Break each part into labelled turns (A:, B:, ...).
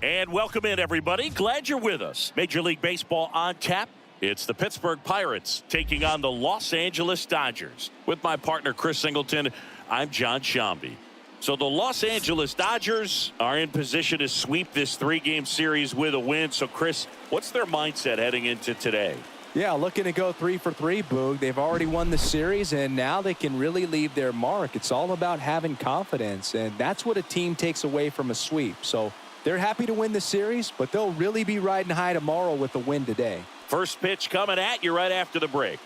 A: And welcome in, everybody. Glad you're with us. Major League Baseball on tap. It's the Pittsburgh Pirates taking on the Los Angeles Dodgers. With my partner, Chris Singleton, I'm John Shambi. So the Los Angeles Dodgers are in position to sweep this three-game series with a win. So, Chris, what's their mindset heading into today?
B: Yeah, looking to go 3 for 3, Boog. They've already won the series, and now they can really leave their mark. It's all about having confidence, and that's what a team takes away from a sweep. So they're happy to win the series, but they'll really be riding high tomorrow with the win today.
A: First pitch coming at you right after the break.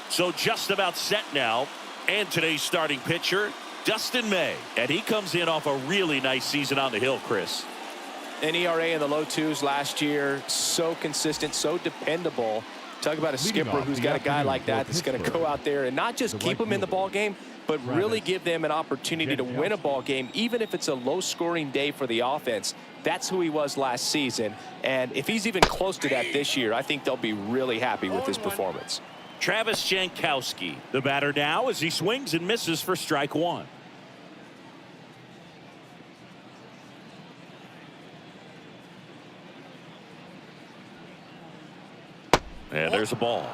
A: So just about set now. And today's starting pitcher, Dustin May. And he comes in off a really nice season on the hill, Chris.
B: An ERA in the low 2s last year. So consistent, so dependable. Talk about a skipper who's got a guy like that that's going to go out there and not just keep them in the ball game, but really give them an opportunity to win a ball game, even if it's a low-scoring day for the offense. That's who he was last season. And if he's even close to that this year, I think they'll be really happy with his performance.
A: Travis Jankowski, the batter now, as he swings and misses for strike one. And there's a ball.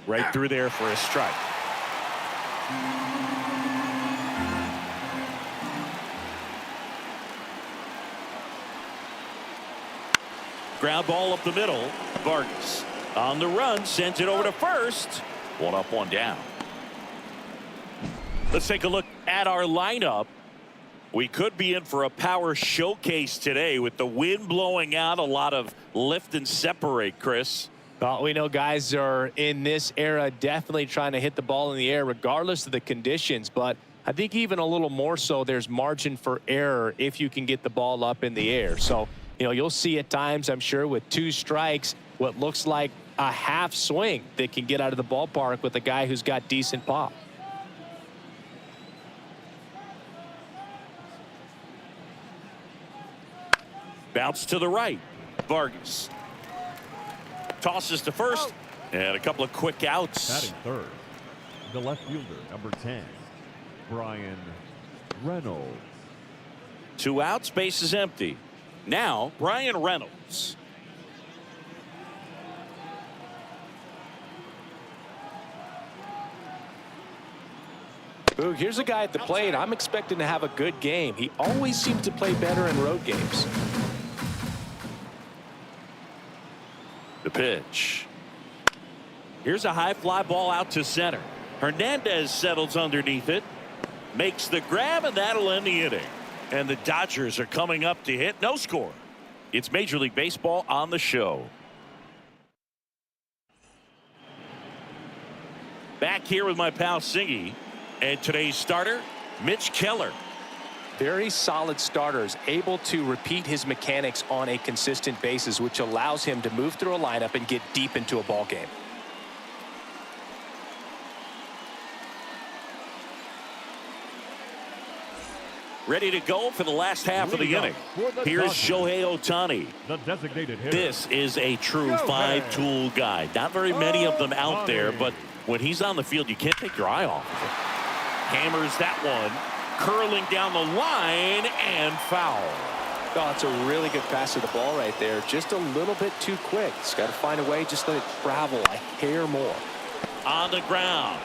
A: Right through there for a strike. Ground ball up the middle. Vargas on the run, sends it over to first. One up, one down. Let's take a look at our lineup. We could be in for a power showcase today with the wind blowing out, a lot of lift and separate, Chris.
B: Well, we know guys are in this era definitely trying to hit the ball in the air regardless of the conditions, but I think even a little more so there's margin for error if you can get the ball up in the air. So, you know, you'll see at times, I'm sure, with 2 strikes, what looks like a half swing that can get out of the ballpark with a guy who's got decent pop.
A: Bounce to the right. Vargas tosses to first, and a couple of quick outs.
C: Batting third, the left fielder, number 10, Brian Reynolds.
A: 2 outs, base is empty. Now, Brian Reynolds.
B: Ooh, here's a guy at the plate. I'm expecting to have a good game. He always seems to play better in road games.
A: The pitch. Here's a high fly ball out to center. Hernandez settles underneath it, makes the grab, and that'll end the inning. And the Dodgers are coming up to hit. No score. It's Major League Baseball on the show. Back here with my pal Singy. And today's starter, Mitch Keller.
B: Very solid starters, able to repeat his mechanics on a consistent basis, which allows him to move through a lineup and get deep into a ball game.
A: Ready to go for the last half of the inning. Here's Shohei Ohtani.
C: The designated hitter.
A: This is a true 5-tool guy. Not very many of them out there, but when he's on the field, you can't take your eye off of him. Hammers that one, curling down the line, and foul.
B: Oh, it's a really good pass to the ball right there. Just a little bit too quick. He's got to find a way, just let it travel a hair more.
A: On the ground.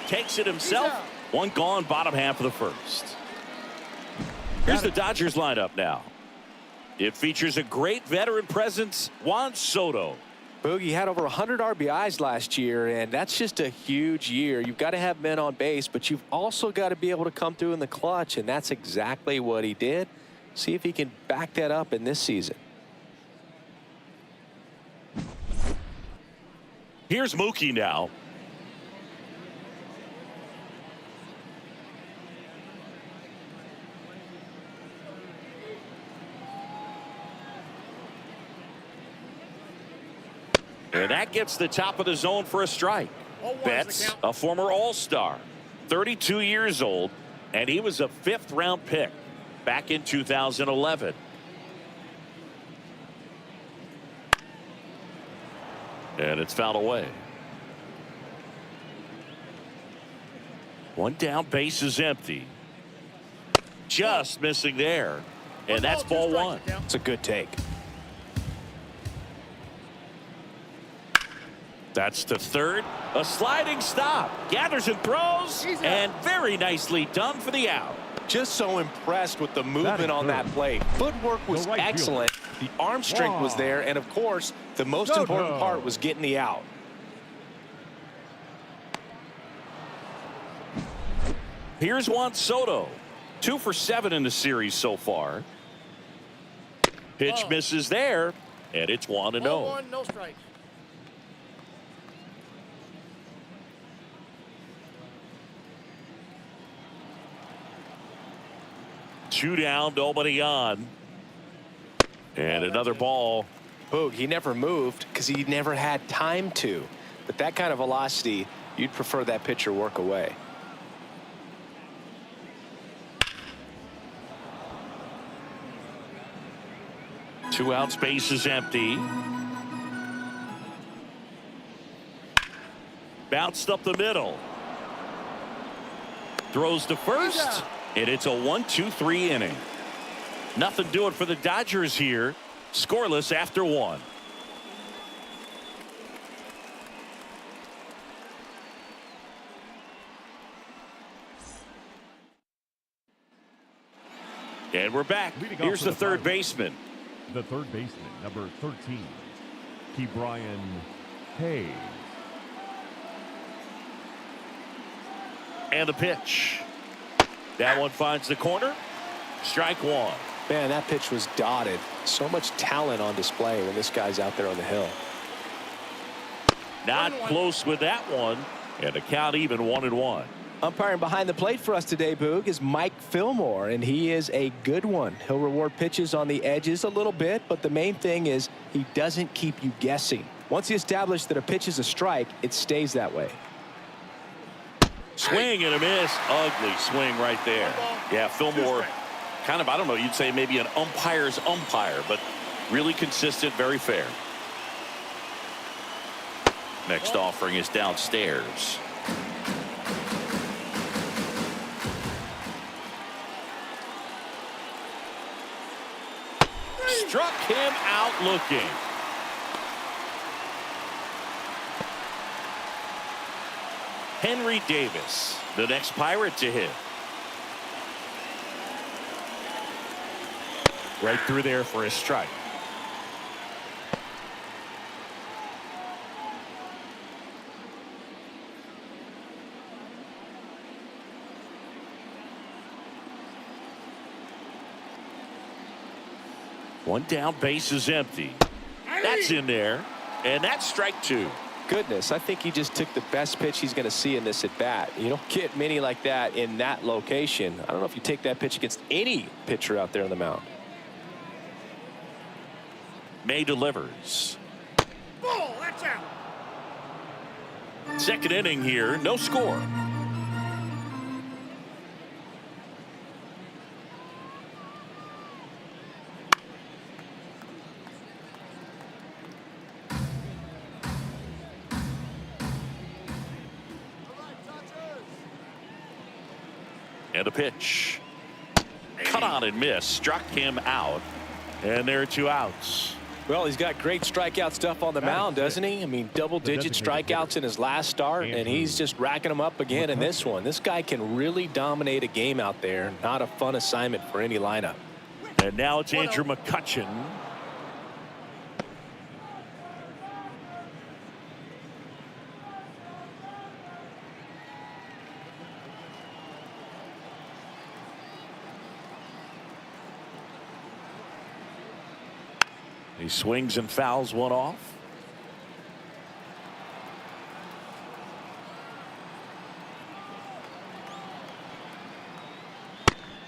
A: Takes it himself. One gone, bottom half of the first. Here's the Dodgers lineup now. It features a great veteran presence, Juan Soto.
B: Boogie had over 100 RBIs last year, and that's just a huge year. You've got to have men on base, but you've also got to be able to come through in the clutch, and that's exactly what he did. See if he can back that up in this season.
A: Here's Mookie now. And that gets the top of the zone for a strike. Betts, a former All-Star, 32 years old, and he was a 5th-round pick back in 2011. And it's fouled away. One down, base is empty. Just missing there. And that's ball one.
B: It's a good take.
A: That's to third. A sliding stop. Gathers and throws. And very nicely done for the out.
B: Just so impressed with the movement on that play. Footwork was excellent. The arm strength was there. And, of course, the most important part was getting the out.
A: Here's Juan Soto. 2 for 7 in the series so far. Pitch misses there. And it's 1-0.
D: 1-1, no strikes.
A: Two down, nobody on. And another ball.
B: Boog, he never moved because he never had time to. But that kind of velocity, you'd prefer that pitcher work away.
A: Two outs, base is empty. Bounced up the middle. Throws to first. And it's a 1-2-3 inning. Nothing doing for the Dodgers here. Scoreless after 1. And we're back. Here's the third baseman.
C: The third baseman, number 13, Brian Hayes.
A: And the pitch. That one finds the corner. Strike one.
B: Man, that pitch was dotted. So much talent on display when this guy's out there on the hill.
A: Not close with that one. And the count even 1-1.
B: Umpiring behind the plate for us today, Boog, is Mike Fillmore, and he is a good one. He'll reward pitches on the edges a little bit, but the main thing is he doesn't keep you guessing. Once he established that a pitch is a strike, it stays that way.
A: Swing and a miss. Ugly swing right there. Yeah, Fillmore, kind of, I don't know, you'd say maybe an umpire's umpire, but really consistent, very fair. Next offering is downstairs. Struck him out looking. Henry Davis, the next Pirate to hit. Right through there for a strike. One down, base is empty. That's in there, and that's strike two.
B: Goodness, I think he just took the best pitch he's going to see in this at bat. You don't get many like that in that location. I don't know if you take that pitch against any pitcher out there on the mound.
A: May delivers.
D: Ball, that's out.
A: Second inning here, no score. And a pitch. Cut on and miss. Struck him out. And there are two outs.
B: Well, he's got great strikeout stuff on the mound, doesn't he? I mean, double-digit strikeouts in his last start, and he's just racking them up again in this one. This guy can really dominate a game out there. Not a fun assignment for any lineup.
A: And now it's Andrew McCutchen. He swings and fouls one off.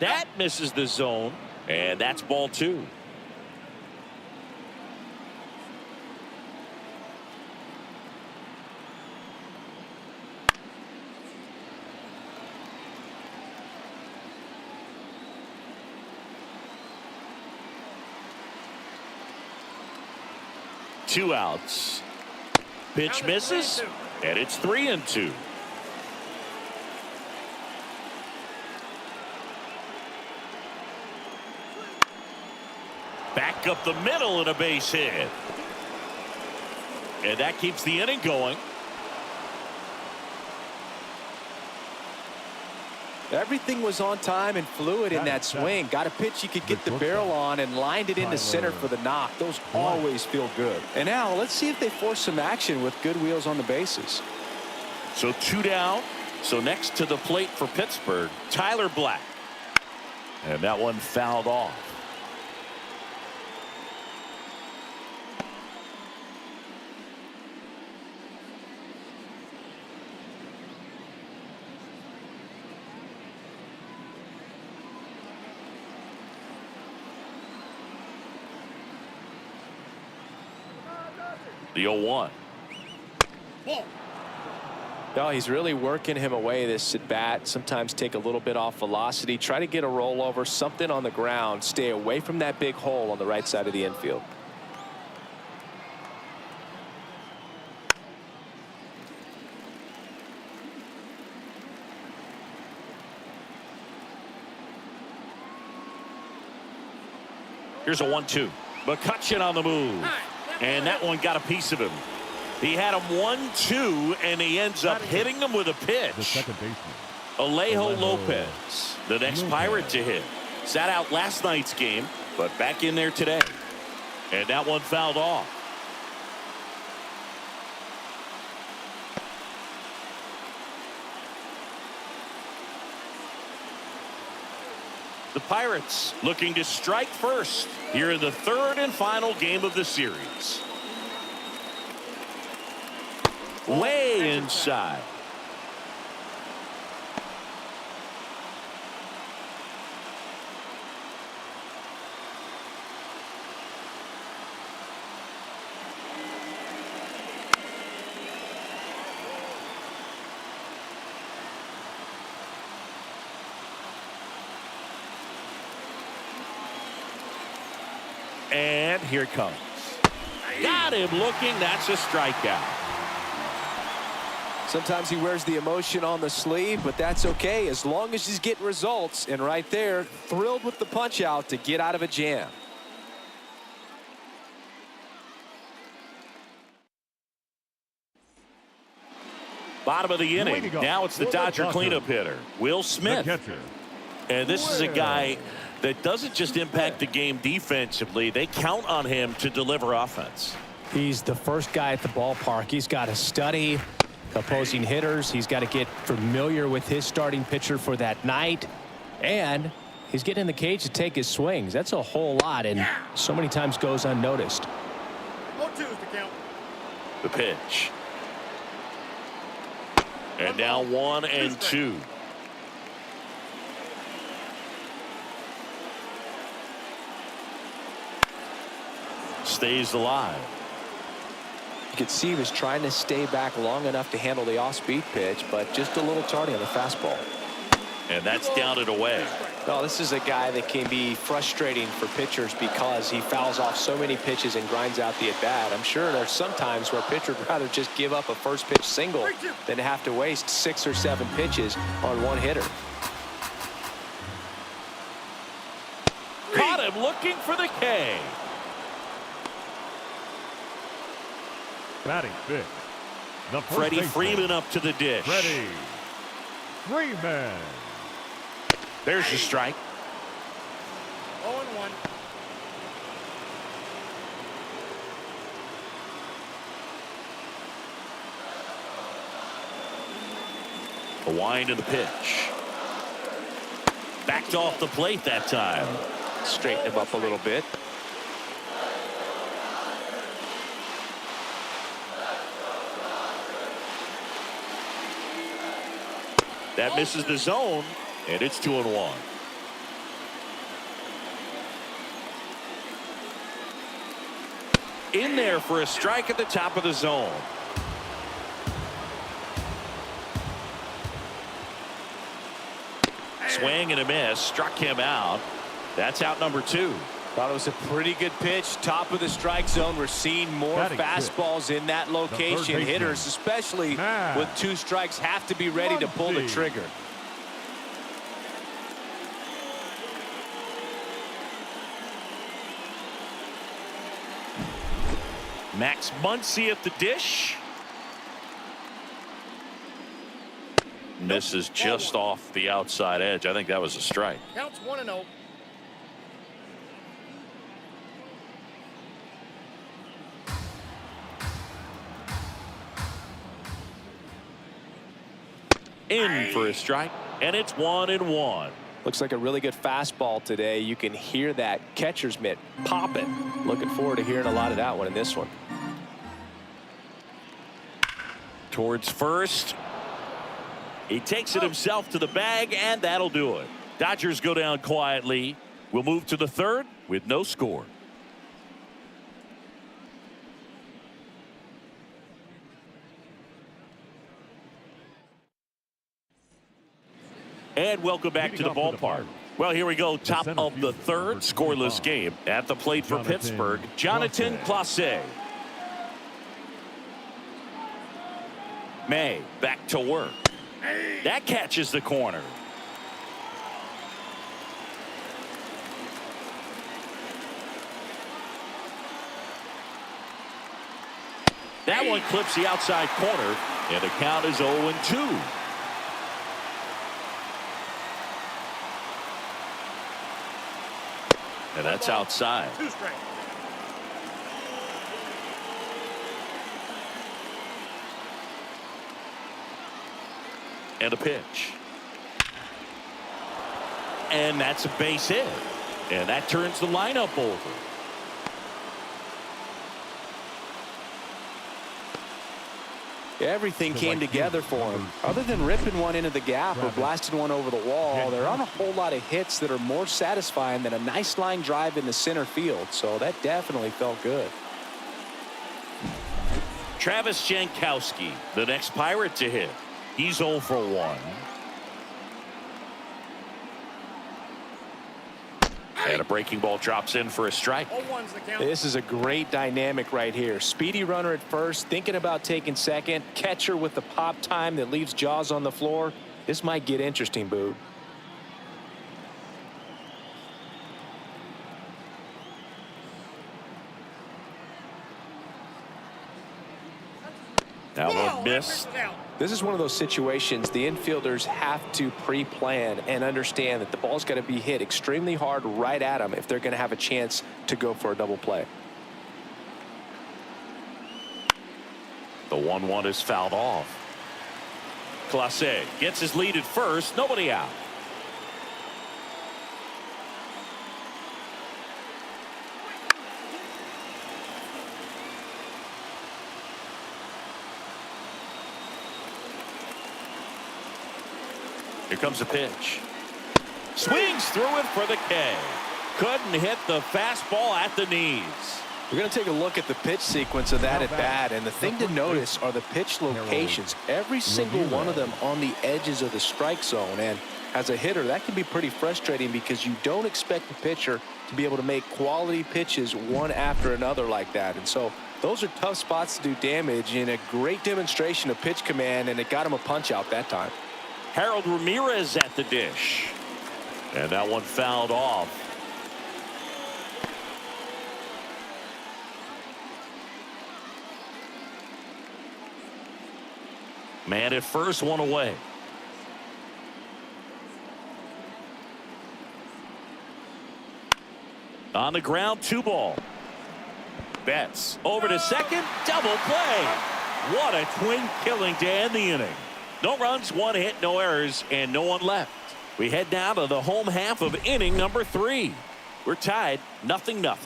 A: That misses the zone, and that's ball two. Two outs. Pitch misses, and it's 3-2. Back up the middle and a base hit. And that keeps the inning going.
B: Everything was on time and fluid in that swing. Got a pitch you could get the barrel on and lined it into center for the knock. Those always feel good. And now let's see if they force some action with good wheels on the bases.
A: So 2 down. So next to the plate for Pittsburgh, Tyler Black. And that one fouled off. The 0-1.
B: No, he's really working him away this at bat. Sometimes take a little bit off velocity. Try to get a rollover, something on the ground. Stay away from that big hole on the right side of the infield.
A: Here's a 1-2. McCutcheon on the move. And that one got a piece of him. He had him 1-2, and he ends up hitting him with a pitch.
C: The second baseman,
A: Alejo Lopez, the next Pirate to hit. Sat out last night's game, but back in there today. And that one fouled off. The Pirates looking to strike first here in the third and final game of the series. Way inside. And here it comes. Got him looking. That's a strikeout.
B: Sometimes he wears the emotion on the sleeve, but that's okay as long as he's getting results. And right there, thrilled with the punch out to get out of a jam.
A: Bottom of the inning. Now it's the Dodger cleanup hitter, Will Smith. And this is a guy that doesn't just impact the game defensively. They count on him to deliver offense.
B: He's the first guy at the ballpark. He's got to study opposing hitters. He's got to get familiar with his starting pitcher for that night. And he's getting in the cage to take his swings. That's a whole lot, and so many times goes unnoticed.
D: 0-2 is the count.
A: The pitch. And now 1-2. Stays alive.
B: You could see he was trying to stay back long enough to handle the off-speed pitch, but just a little tardy on the fastball.
A: And that's down and away.
B: Well, this is a guy that can be frustrating for pitchers because he fouls off so many pitches and grinds out the at-bat. I'm sure there's some times where a pitcher would rather just give up a first pitch single than have to waste 6 or 7 pitches on one hitter.
A: Caught him looking for the K.
C: batting fifth, the
A: Freddie Freeman up to the dish.
C: Freddie Freeman.
A: There's the strike.
D: 0-1.
A: A wind of the pitch. Backed off the plate that time.
B: Straighten him up a little bit.
A: That misses the zone, and it's 2-1. In there for a strike at the top of the zone. Swing and a miss, struck him out. That's out number 2.
B: Thought it was a pretty good pitch. Top of the strike zone. We're seeing more fastballs in that location. Hitters, especially with 2 strikes, have to be ready to pull the trigger.
A: Max Muncy at the dish. Misses just off the outside edge. I think that was a strike.
D: Counts 1-0.
A: In for a strike, and it's 1-1.
B: Looks like a really good fastball today. You can hear that catcher's mitt popping. Looking forward to hearing a lot of that one in this one.
A: Towards first. He takes it himself to the bag, and that'll do it. Dodgers go down quietly. We'll move to the third with no score. And welcome back to the ballpark. Well, here we go. Top of the third, scoreless game. At the plate for Pittsburgh, Jonathan Clase. May back to work. That catches the corner. That one clips the outside corner, and the count is 0-2. And that's outside.
D: 2 strikes.
A: And a pitch. And that's a base hit. And that turns the lineup over.
B: Everything came together for him. Other than ripping one into the gap or blasting one over the wall, there aren't a whole lot of hits that are more satisfying than a nice line drive in the center field. So that definitely felt good.
A: Travis Jankowski, the next Pirate to hit. He's 0 for 1. And a breaking ball drops in for a strike.
D: 0-1's the count.
B: This is a great dynamic right here. Speedy runner at first, thinking about taking second. Catcher with the pop time that leaves Jaws on the floor. This might get interesting, Boog.
A: That one missed.
B: This is one of those situations the infielders have to pre-plan and understand that the ball's got to be hit extremely hard right at them if they're going to have a chance to go for a double play.
A: The 1-1 is fouled off. Clase gets his lead at first. Nobody out. Here comes a pitch. Swings through it for the K. Couldn't hit the fastball at the knees.
B: We're going to take a look at the pitch sequence of that at bat, and the thing to notice are the pitch locations. Every single one of them on the edges of the strike zone, and as a hitter, that can be pretty frustrating because you don't expect the pitcher to be able to make quality pitches one after another like that. And so those are tough spots to do damage, and a great demonstration of pitch command, and it got him a punch out that time.
A: Harold Ramirez at the dish. And that one fouled off. Man at first, one away. On the ground, 2 ball. Betts over to second, double play. What a twin killing to end the inning. No runs, 1 hit, no errors, and no one left. We head now to the home half of inning number 3. We're tied 0-0.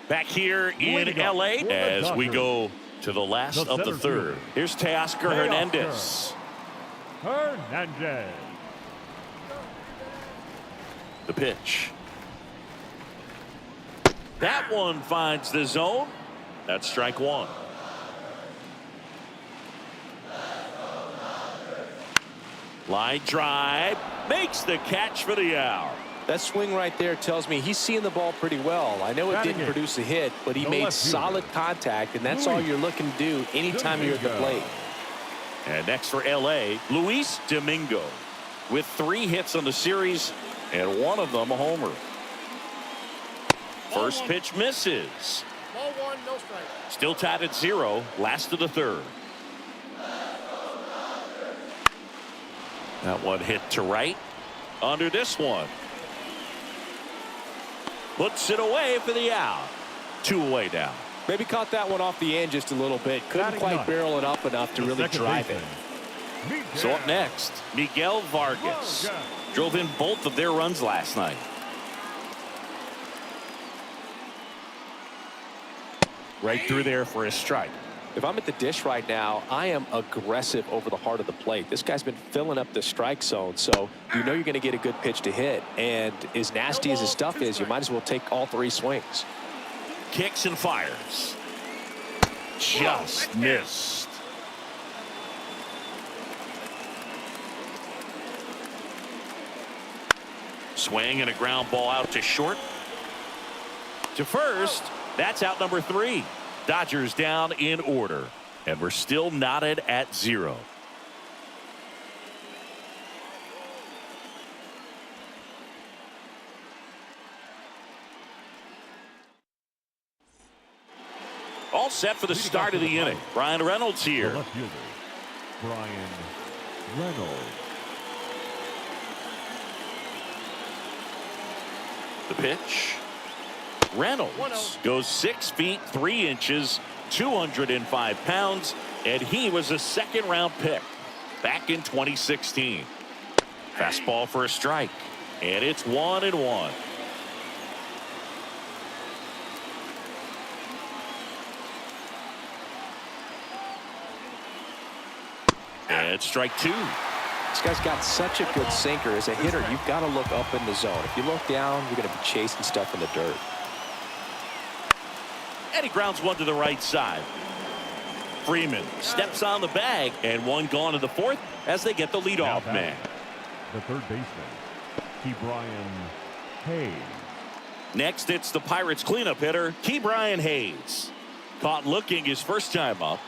A: Back here in LA as we go to the last of the third. Here's Teoscar Hernandez. The pitch. That one finds the zone. That's strike one. Line drive. Makes the catch for the out.
B: That swing right there tells me he's seeing the ball pretty well. I know it didn't produce a hit, but he made solid contact, and that's all you're looking to do anytime you're at the plate.
A: And next for L.A., Luis Domingo with 3 hits on the series, and one of them a homer. First pitch misses.
D: Ball 1, no strike.
A: Still tied at 0, last of the third. That one hit to right. Under this one. Puts it away for the out. 2 away now.
B: Maybe caught that one off the end just a little bit. Couldn't quite barrel it up enough to really drive it.
A: So up next, Miguel Vargas. Drove in both of their runs last night. Right through there for a strike.
B: If I'm at the dish right now, I am aggressive over the heart of the plate. This guy's been filling up the strike zone, so you know you're going to get a good pitch to hit. And as nasty as his stuff is, you might as well take all 3 swings.
A: Kicks and fires. Just missed. Swing and a ground ball out to short. To first. That's out number 3. Dodgers down in order. And we're still knotted at 0. All set for the start of the inning. Brian Reynolds here.
C: Left fielder, Brian Reynolds.
A: The pitch. Reynolds goes 6 feet 3 inches, 205 pounds, and he was a 2nd-round pick back in 2016. Fastball for a strike, and it's 1-1. And strike 2.
B: This guy's got such a good sinker. As a hitter, you've got to look up in the zone. If you look down, you're going to be chasing stuff in the dirt.
A: And he grounds one to the right side. Freeman steps on the bag, and one gone to the 4th as they get the leadoff man.
C: The third baseman, Ke'Bryan Hayes.
A: Next, it's the Pirates cleanup hitter, Ke'Bryan Hayes. Caught looking his first time up.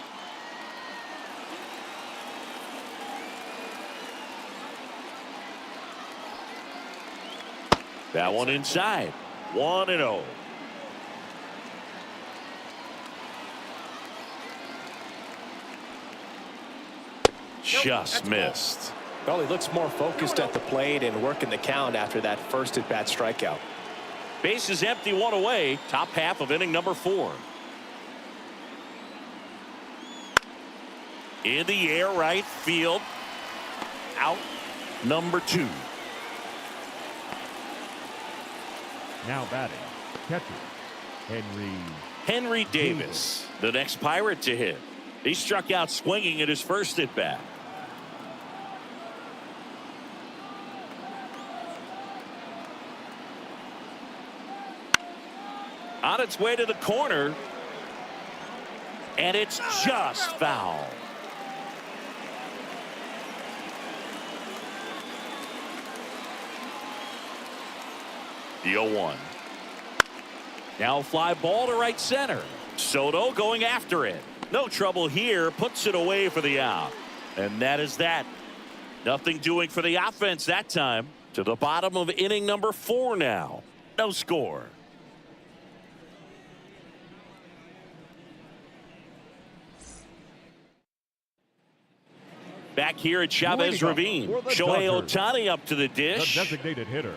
A: That one inside. 1-0. Just missed.
B: Well, he looks more focused at the plate and working the count after that first at-bat strikeout.
A: Base is empty, 1 away. Top half of inning number 4. In the air, right field. Out number 2.
C: Now batting, catcher,
A: Henry Davis, the next Pirate to hit. He struck out swinging in his first at-bat. On its way to the corner, and it's just foul. The 0-1. Now a fly ball to right center. Soto going after it. No trouble here. Puts it away for the out. And that is that. Nothing doing for the offense that time. To the bottom of inning number 4 now. No score. Back here at Chavez Ravine. Shohei Ohtani up to the dish.
C: The designated hitter,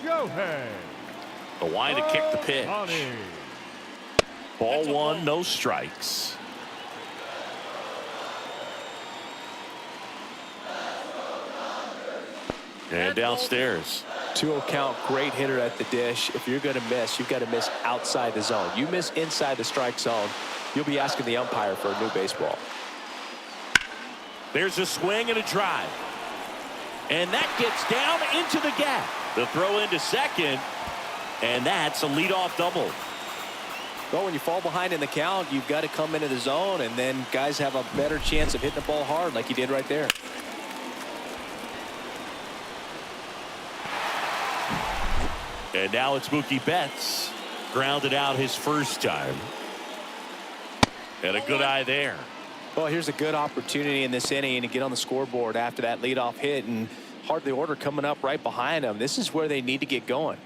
C: Shohei.
A: The line to kick the pitch. Ball 1, no strikes. And downstairs.
B: 2-0 count, great hitter at the dish. If you're going to miss, you've got to miss outside the zone. You miss inside the strike zone, you'll be asking the umpire for a new baseball.
A: There's a swing and a drive. And that gets down into the gap. The throw into second. And that's a leadoff double.
B: Well, when you fall behind in the count, you've got to come into the zone, and then guys have a better chance of hitting the ball hard like he did right there.
A: And now it's Mookie Betts. Grounded out his first time. And a good eye there.
B: Well, here's a good opportunity in this inning to get on the scoreboard after that leadoff hit, and hardly order coming up right behind them. This is where they need to get going.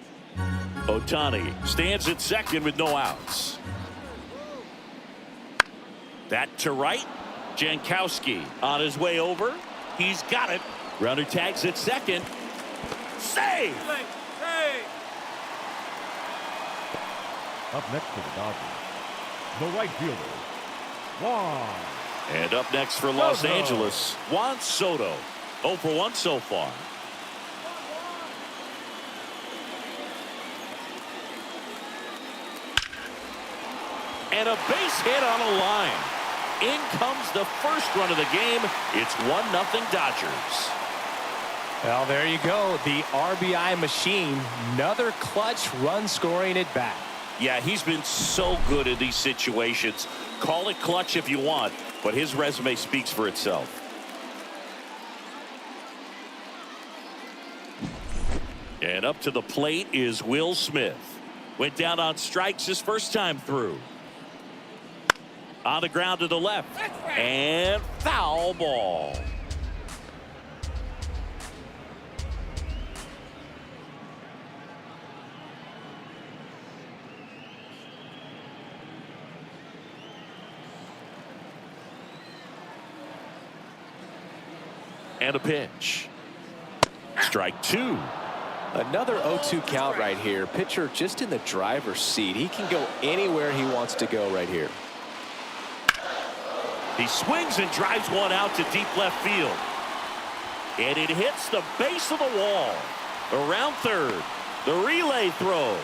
A: Ohtani stands at second with no outs. That to right. Jankowski on his way over. He's got it. Runner tags at second. Save!
C: Up next for the Dodgers, the right fielder, Juan.
A: And up next for Los Angeles, Juan Soto. 0 for 1 so far. And a base hit on a line. In comes the first run of the game. It's 1-0 Dodgers.
B: Well, there you go. The RBI machine. Another clutch run scoring at bat.
A: Yeah, he's been so good in these situations. Call it clutch if you want, but his resume speaks for itself. And up to the plate is Will Smith. Went down on strikes his first time through. On the ground to the left. And foul ball. And a pitch. Strike two.
B: Another 0-2 count right here. Pitcher just in the driver's seat. He can go anywhere he wants to go right here.
A: He swings and drives one out to deep left field. And it hits the base of the wall. Around third. The relay throw.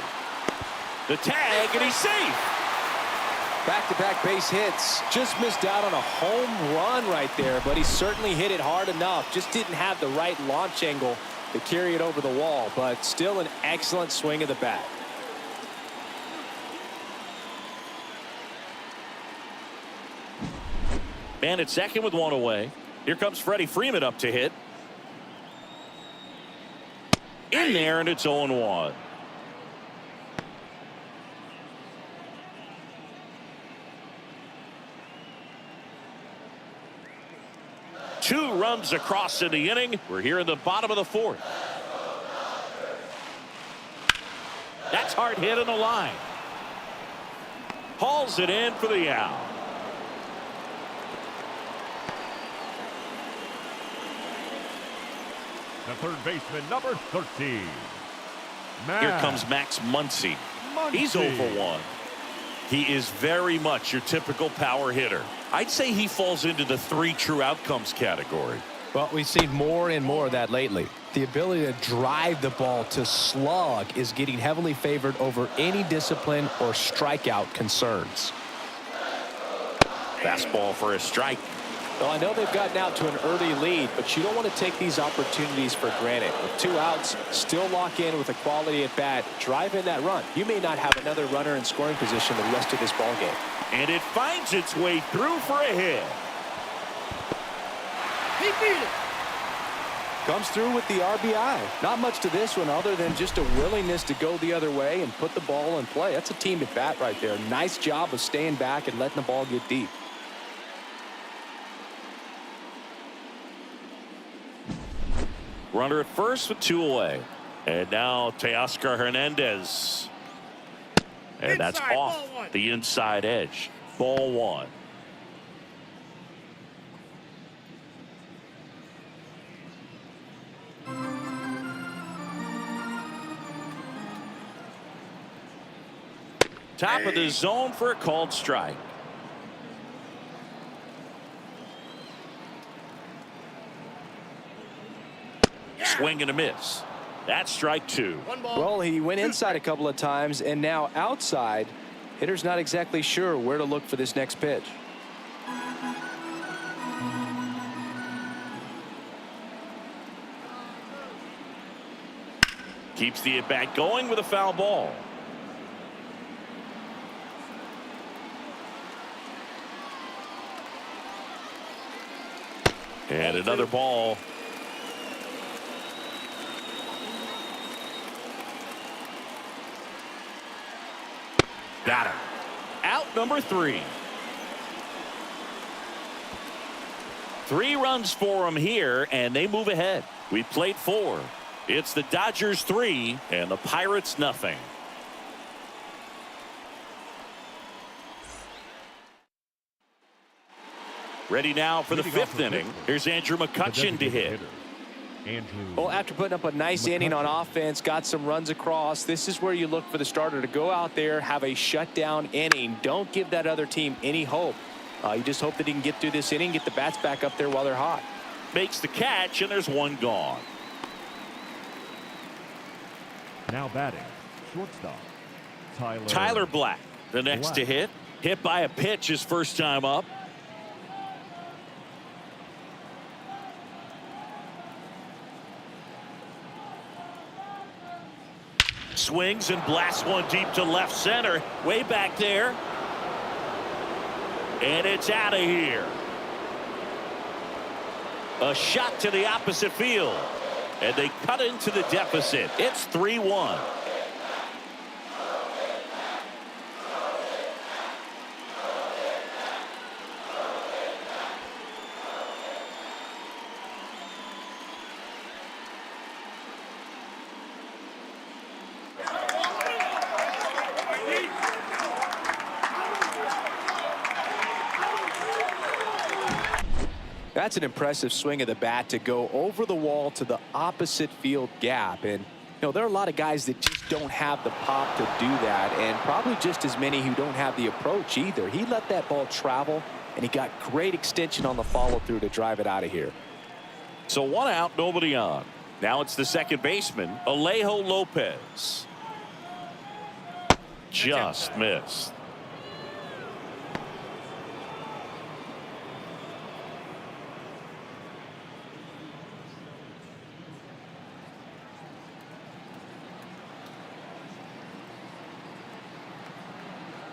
A: The tag, and he's safe.
B: Back-to-back base hits. Just missed out on a home run right there, but he certainly hit it hard enough. Just didn't have the right launch angle to carry it over the wall, but still an excellent swing of the bat.
A: Man at second with one away. Here comes Freddie Freeman up to hit. In there, and it's 0-1. Two runs across in the inning. We're here in the bottom of the fourth. That's hard hit in the line. Hauls it in for the out.
C: The third baseman, number 13.
A: Here comes Max Muncy. He's 0 for 1. He is very much your typical power hitter. I'd say he falls into the 3 true outcomes category.
B: Well, we've seen more and more of that lately. The ability to drive the ball to slug is getting heavily favored over any discipline or strikeout concerns.
A: Fastball for a strike.
B: Well, I know they've gotten out to an early lead, but you don't want to take these opportunities for granted. With 2 outs, still lock in with a quality at bat, drive in that run. You may not have another runner in scoring position the rest of this ball game.
A: And it finds its way through for a hit.
D: He beat it.
B: Comes through with the RBI. Not much to this one other than just a willingness to go the other way and put the ball in play. That's a team at bat right there. Nice job of staying back and letting the ball get deep.
A: Runner at first with 2 away. And now Teoscar Hernandez. And that's
D: Inside,
A: off
D: ball 1.
A: the inside edge. Ball 1. Top of the zone for a called strike. Swing and a miss. That's strike 2.
B: Well, he went inside a couple of times and now outside. Hitter's not exactly sure where to look for this next pitch.
A: Keeps the at-bat going with a foul ball. And another ball. Got him. Out number 3. 3 runs for him here, and they move ahead. We played 4. It's the Dodgers 3 and the Pirates nothing. Ready now for the 5th inning. Here's Andrew McCutchen to hit.
B: Well, after putting up a nice inning on offense, got some runs across, this is where you look for the starter to go out there, have a shutdown inning. Don't give that other team any hope. You just hope that he can get through this inning, get the bats back up there while they're hot.
A: Makes the catch, and there's 1 gone.
C: Now batting, shortstop,
A: Tyler Black, the next to hit. Hit by a pitch his first time up. Swings and blasts one deep to left center. Way back there. And it's out of here. A shot to the opposite field. And they cut into the deficit. It's 3-1.
B: That's an impressive swing of the bat to go over the wall to the opposite field gap. And, you know, there are a lot of guys that just don't have the pop to do that, and probably just as many who don't have the approach either. He let that ball travel, and he got great extension on the follow-through to drive it out of here.
A: So 1 out, nobody on. Now it's the second baseman, Alejo Lopez. Just missed.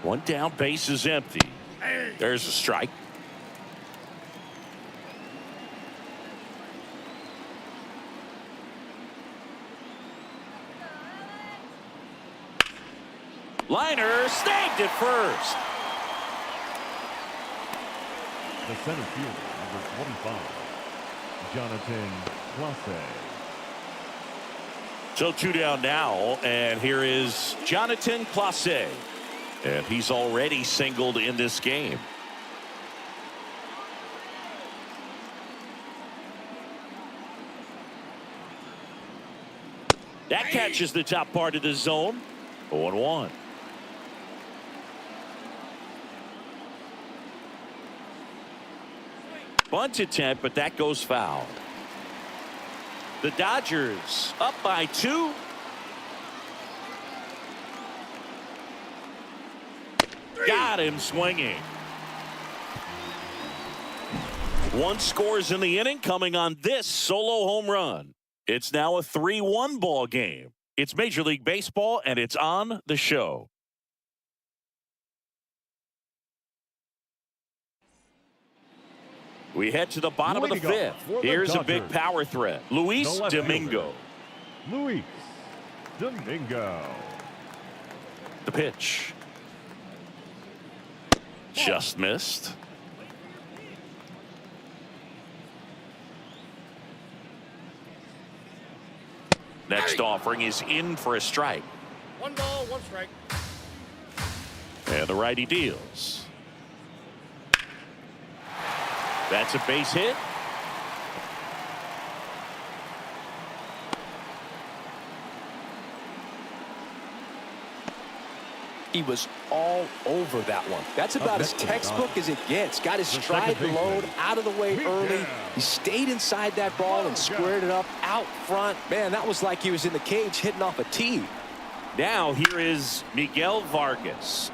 A: One down, base is empty. There's a strike. Liner snagged at first.
C: The center fielder, number 25, Jonathan Clase.
A: So 2 down now, and here is Jonathan Clase. And he's already singled in this game. That catches the top part of the zone. 0-1. Bunt attempt, but that goes foul. The Dodgers up by 2. Got him swinging. 1 scores in the inning, coming on this solo home run. It's now a 3-1 ball game. It's Major League Baseball, and it's on the show. We head to the bottom of the 5th. Here's a big power threat. Luis Domingo.
C: Luis Domingo.
A: The pitch. Just missed. Next offering is in for a strike.
D: 1 ball, 1 strike.
A: And the righty deals. That's a base hit.
B: He was all over that one. That's about as textbook as it gets. Got his stride load out of the way early. He stayed inside that ball and squared it up out front. Man, that was like he was in the cage hitting off a tee.
A: Now here is Miguel Vargas.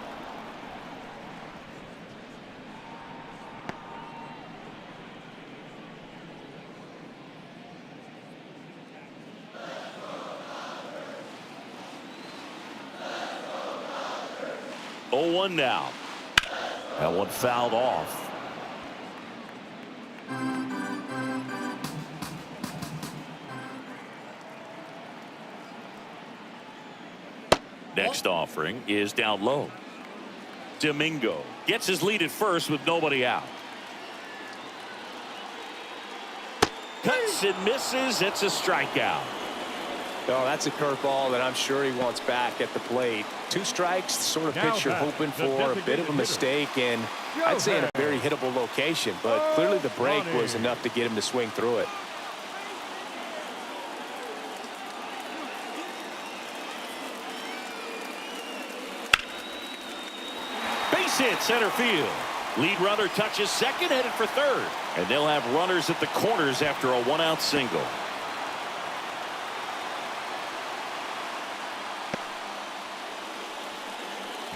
A: Oh, 1 now. That one fouled off. Next offering is down low. Domingo gets his lead at first with nobody out. Cuts and misses. It's a strikeout.
B: Oh, that's a curveball that I'm sure he wants back at the plate. 2 strikes, sort of pitch you're hoping for, a bit of a mistake, and I'd say in a very hittable location, but clearly the break was enough to get him to swing through it.
A: Base hit center field. Lead runner touches second, headed for third. And they'll have runners at the corners after a 1-out single.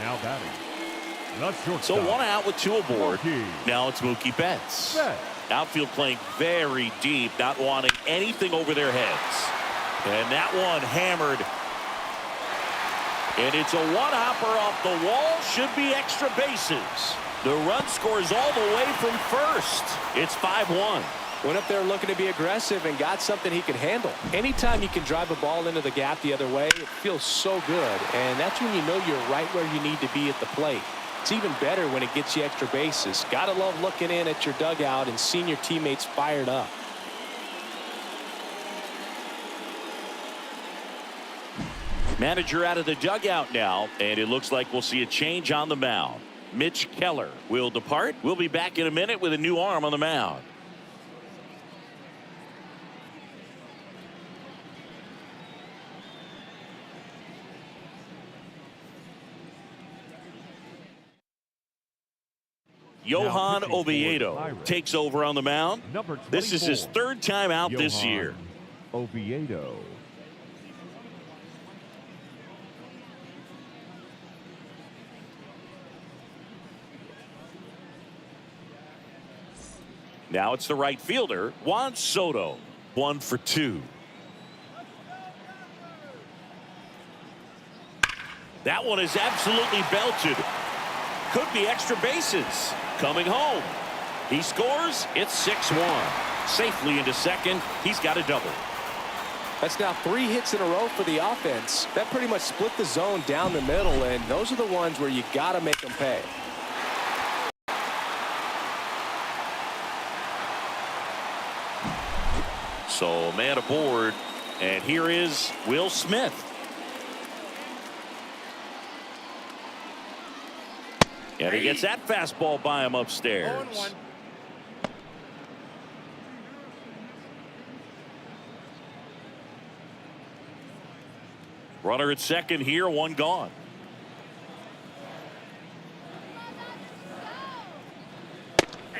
C: Now batting. The shortstop.
A: So 1 out with 2 aboard.
C: Mookie.
A: Now it's Mookie Betts.
C: Betts.
A: Outfield playing very deep, not wanting anything over their heads. And that one hammered. And it's a one-hopper off the wall. Should be extra bases. The run scores all the way from first. It's 5-1.
B: Went up there looking to be aggressive and got something he could handle. Anytime you can drive a ball into the gap the other way, it feels so good. And that's when you know you're right where you need to be at the plate. It's even better when it gets you extra bases. Gotta love looking in at your dugout and seeing your teammates fired up.
A: Manager out of the dugout now, and it looks like we'll see a change on the mound. Mitch Keller will depart. We'll be back in a minute with a new arm on the mound. Johan Oviedo takes over on the mound. This is his 3rd time out this year.
C: Oviedo.
A: Now it's the right fielder, Juan Soto. 1 for 2. That one is absolutely belted. Could be extra bases. Coming home. He scores. It's 6-1. Safely into second. He's got a double.
B: That's now 3 hits in a row for the offense. That pretty much split the zone down the middle, and those are the ones where you got to make them pay.
A: So man aboard, and here is Will Smith. And he gets that fastball by him upstairs.
D: 0-1.
A: Runner at second here, 1 gone.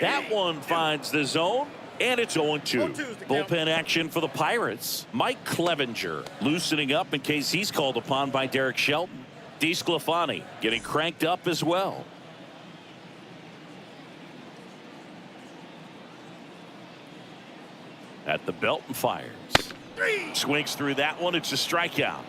A: That one finds the zone, and it's 0-2. Bullpen action for the Pirates. Mike Clevenger loosening up in case he's called upon by Derek Shelton. DeSclafani getting cranked up as well. At the belt and fires. Swings through that one. It's a strikeout.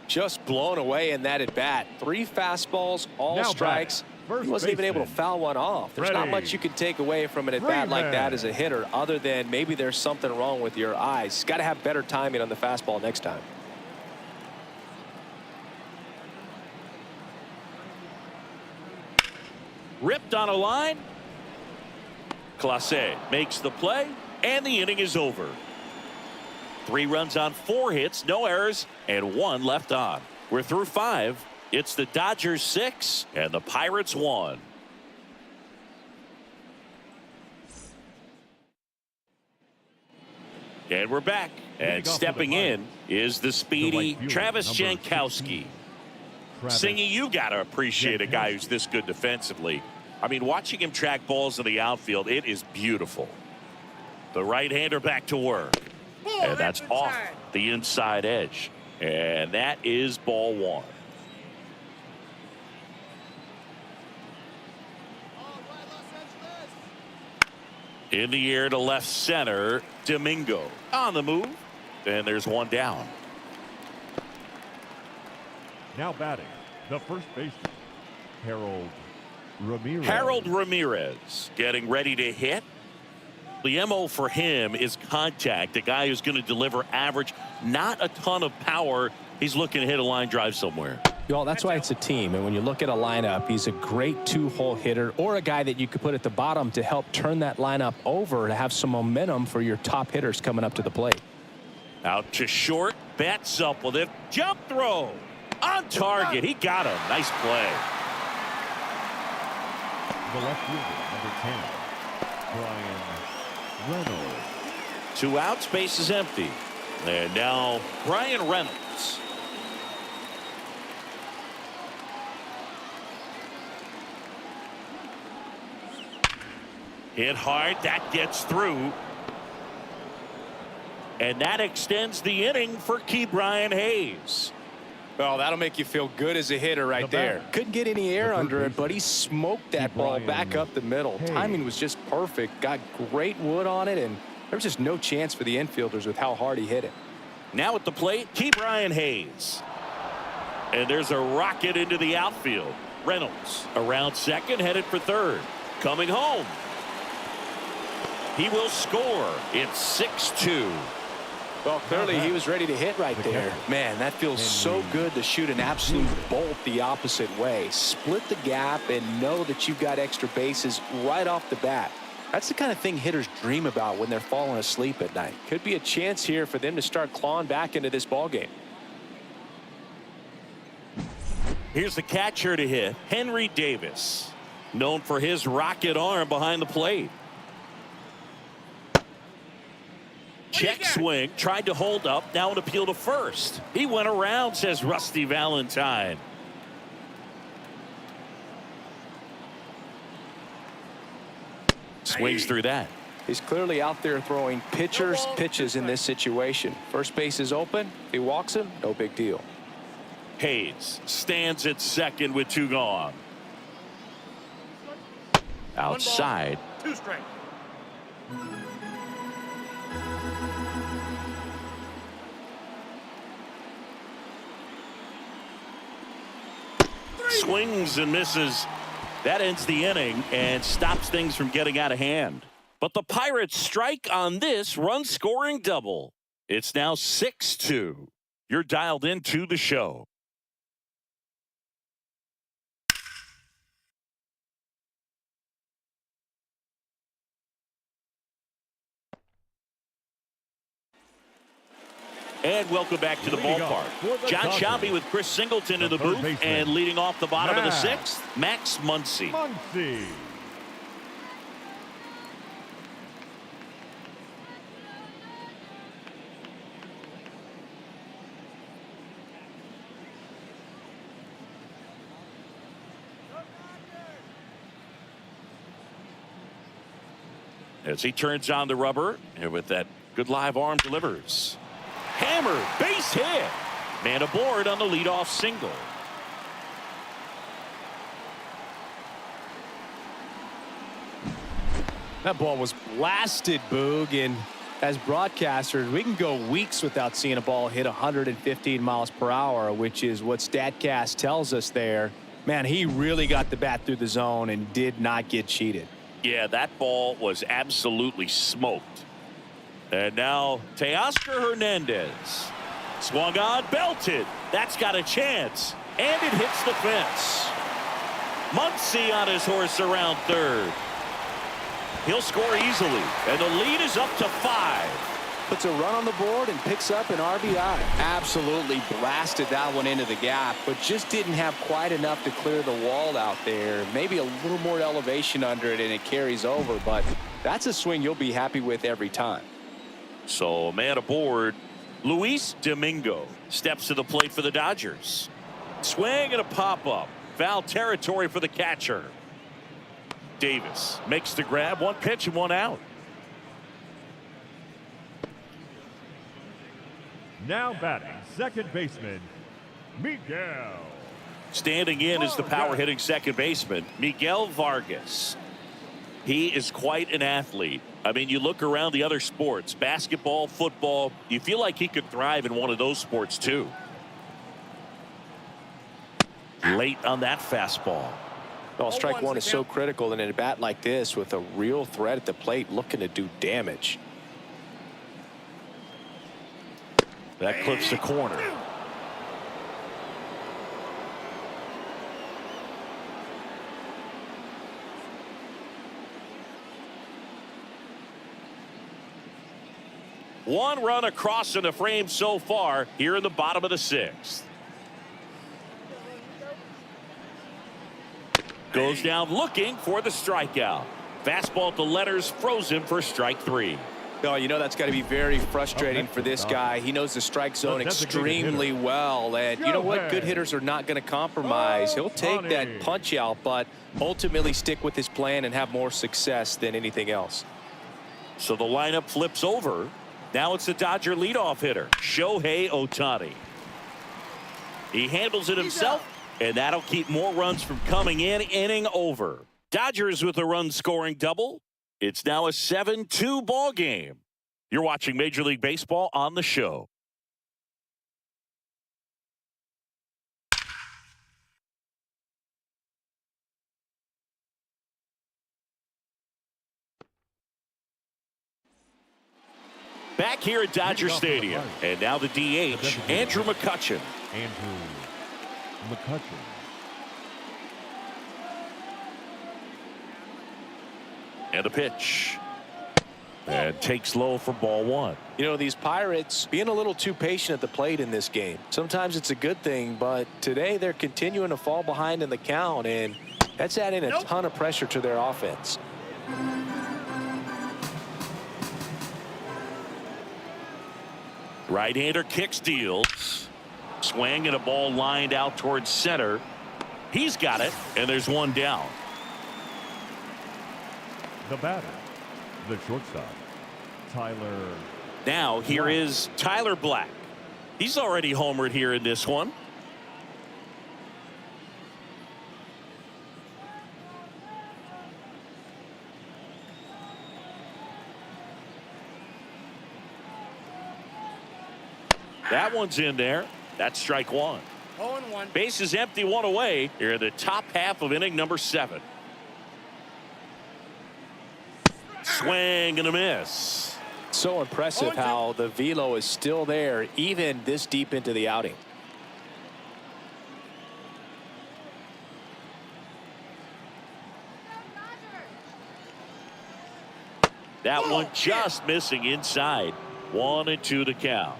B: Just blown away in that at bat. 3 fastballs, all
C: now
B: strikes. He wasn't even able to foul one off. There's not much you can take away from an at bat like that as a hitter, other than maybe there's something wrong with your eyes. Got to have better timing on the fastball next time.
A: Ripped on a line. Clase makes the play, and the inning is over. 3 runs on 4 hits, no errors, and 1 left on. We're through 5. It's the Dodgers 6 and the Pirates 1. And we're back. And stepping in is the speedy Travis Jankowski. Singy, you got to appreciate a guy who's this good defensively. I mean, watching him track balls in the outfield, it is beautiful. The right-hander back to work. And that's off the inside edge. And that is ball 1. In the air to left center, Domingo on the move. And there's 1 down.
C: Now batting, the first baseman, Harold Ramirez.
A: Harold Ramirez getting ready to hit. The MO for him is contact. A guy who's going to deliver average, not a ton of power. He's looking to hit a line drive somewhere.
B: Well, that's why it's a team. And when you look at a lineup, he's a great two-hole hitter or a guy that you could put at the bottom to help turn that lineup over to have some momentum for your top hitters coming up to the plate.
A: Out to short. Bats up with it. Jump throw. On target. He got him. Nice play.
C: The left fielder, number 10, Brian Reynolds.
A: 2 outs. Base is empty. And now Brian Reynolds. Hit hard. That gets through. And that extends the inning for Ke'Bryan Hayes.
B: Well, that'll make you feel good as a hitter right there. Couldn't get any air under it, but he smoked that ball back up the middle. Timing was just perfect. Got great wood on it, and there was just no chance for the infielders with how hard he hit it.
A: Now at the plate, Ke'Bryan Hayes. And there's a rocket into the outfield. Reynolds around second, headed for third. Coming home. He will score. It's 6-2.
B: Well, clearly he was ready to hit right there. Man, that feels so good to shoot an absolute bolt the opposite way. Split the gap and know that you've got extra bases right off the bat. That's the kind of thing hitters dream about when they're falling asleep at night. Could be a chance here for them to start clawing back into this ball game.
A: Here's the catcher to hit, Henry Davis, known for his rocket arm behind the plate. Check swing, tried to hold up, now an appeal to first. He went around, says Rusty Valentine. Swings through that.
B: He's clearly out there throwing pitches in this situation. First base is open. If he walks him, no big deal.
A: Hayes stands at second with 2 gone. Outside.
D: 2 strikes.
A: Swings and misses. That ends the inning and stops things from getting out of hand. But the Pirates strike on this run-scoring double. It's now 6-2. You're dialed into the show. And welcome back to the ballpark. John Shambi with Chris Singleton in the booth. And leading off the bottom of the 6th, Max Muncy. As he turns on the rubber, and with that good live arm delivers. Hammered, base hit. Man aboard on the leadoff single.
B: That ball was blasted, Boog, and as broadcasters, we can go weeks without seeing a ball hit 115 miles per hour, which is what StatCast tells us there. Man, he really got the bat through the zone and did not get cheated.
A: Yeah, that ball was absolutely smoked. And now Teoscar Hernandez. Swung on, belted. That's got a chance. And it hits the fence. Muncy on his horse around third. He'll score easily. And the lead is up to 5.
B: Puts a run on the board and picks up an RBI. Absolutely blasted that one into the gap, but just didn't have quite enough to clear the wall out there. Maybe a little more elevation under it and it carries over, but that's a swing you'll be happy with every time.
A: So, man aboard, Luis Domingo steps to the plate for the Dodgers. Swing and a pop-up. Foul territory for the catcher. Davis makes the grab. 1 pitch and 1 out.
C: Now batting, second baseman, Miguel.
A: Standing in is the power-hitting second baseman, Miguel Vargas. He is quite an athlete. I mean, you look around the other sports, basketball, football, you feel like he could thrive in one of those sports too. Late on that fastball.
B: Well, strike one is so critical in a bat like this with a real threat at the plate looking to do damage.
A: That clips the corner. One run across in the frame so far here in the bottom of the 6th. Goes down looking for the strikeout. Fastball to letters, frozen for strike 3.
B: Oh, you know that's got to be very frustrating for this guy. He knows the strike zone extremely well. And you know what? Good hitters are not going to compromise. He'll take that punch out, but ultimately stick with his plan and have more success than anything else.
A: So the lineup flips over. Now it's the Dodger leadoff hitter, Shohei Ohtani. He handles it himself, and that'll keep more runs from coming in. Inning over. Dodgers with a run-scoring double. It's now a 7-2 ball game. You're watching Major League Baseball on the show. Back here at Dodger Stadium. And now the DH, Andrew McCutchen.
C: Andrew McCutchen.
A: And a pitch. And takes low for ball 1.
B: You know, these Pirates being a little too patient at the plate in this game. Sometimes it's a good thing, but today they're continuing to fall behind in the count, and that's adding a ton of pressure to their offense.
A: Right-hander kicks, deals. Swing and a ball lined out towards center. He's got it, and there's one down.
C: The batter, the shortstop, Tyler.
A: Now here is Tyler Black. He's already homered here in this one. That one's in there. That's strike 1.
D: 0-1.
A: Base is empty, one away. Here in the top half of inning number 7. Swing and a miss.
B: So impressive how the velo is still there even this deep into the outing.
A: That one just missing inside. 1-2 to count.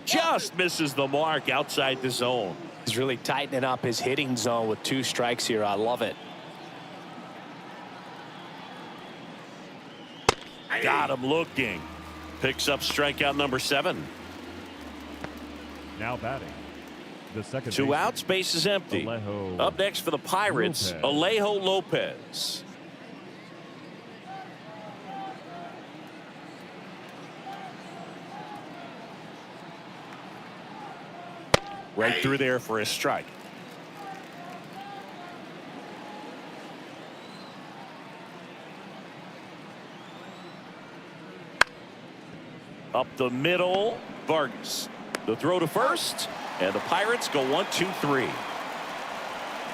A: Just misses the mark outside the zone.
B: He's really tightening up his hitting zone with 2 strikes here. I love it.
A: Got him looking. Picks up strikeout number 7.
C: Now batting. The second
A: 2
C: baseman,
A: outs, base is empty.
C: Alejo
A: Up next for the Pirates,
C: Lopez.
A: Alejo Lopez. Right through there for a strike. Up the middle, Vargas. The throw to first, and the Pirates go 1-2-3.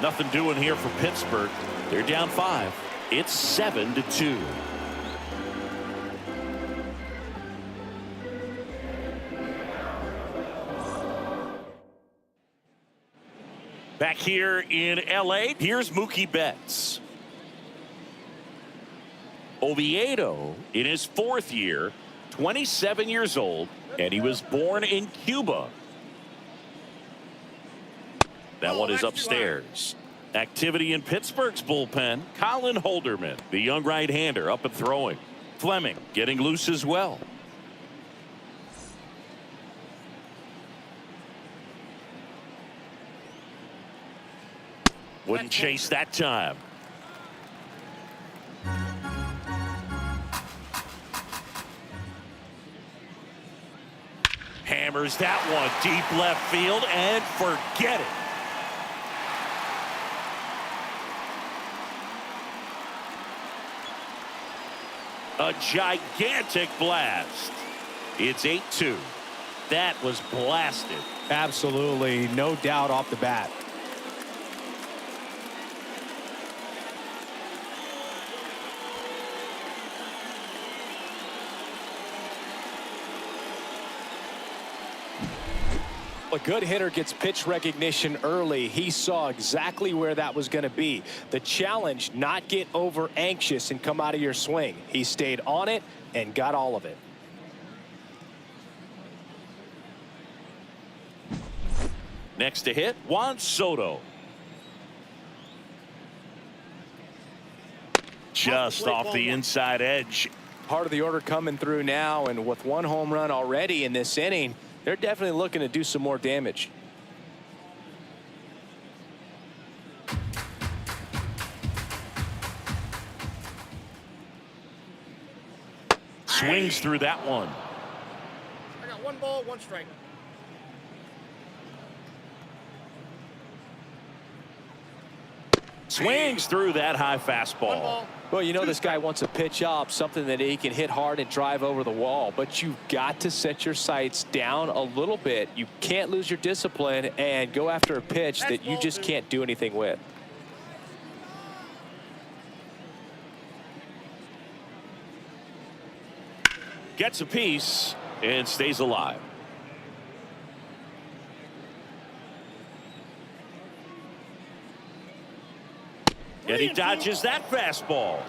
A: Nothing doing here for Pittsburgh. They're down 5. It's 7-2. Back here in L.A., here's Mookie Betts. Oviedo in his 4th year, 27 years old, and he was born in Cuba. That one is upstairs. Activity in Pittsburgh's bullpen. Colin Holderman, the young right-hander, up and throwing. Fleming getting loose as well. Wouldn't chase that time. Hammers that one deep left field and forget it. A gigantic blast. It's 8-2. That was blasted.
B: Absolutely, no doubt off the bat. A good hitter gets pitch recognition early. He saw exactly where that was going to be. The challenge, not get over anxious and come out of your swing. He stayed on it and got all of it.
A: Next to hit, Juan Soto. Just off the inside edge.
B: Part of the order coming through now, and with one home run already in this inning, they're definitely looking to do some more damage.
A: Swings through that one.
D: I got 1 ball, 1 strike.
A: Swings through that high fastball.
B: Well, you know this guy wants a pitch up, something that he can hit hard and drive over the wall. But you've got to set your sights down a little bit. You can't lose your discipline and go after a pitch that you just can't do anything with.
A: Gets a piece and stays alive. And he dodges that fastball.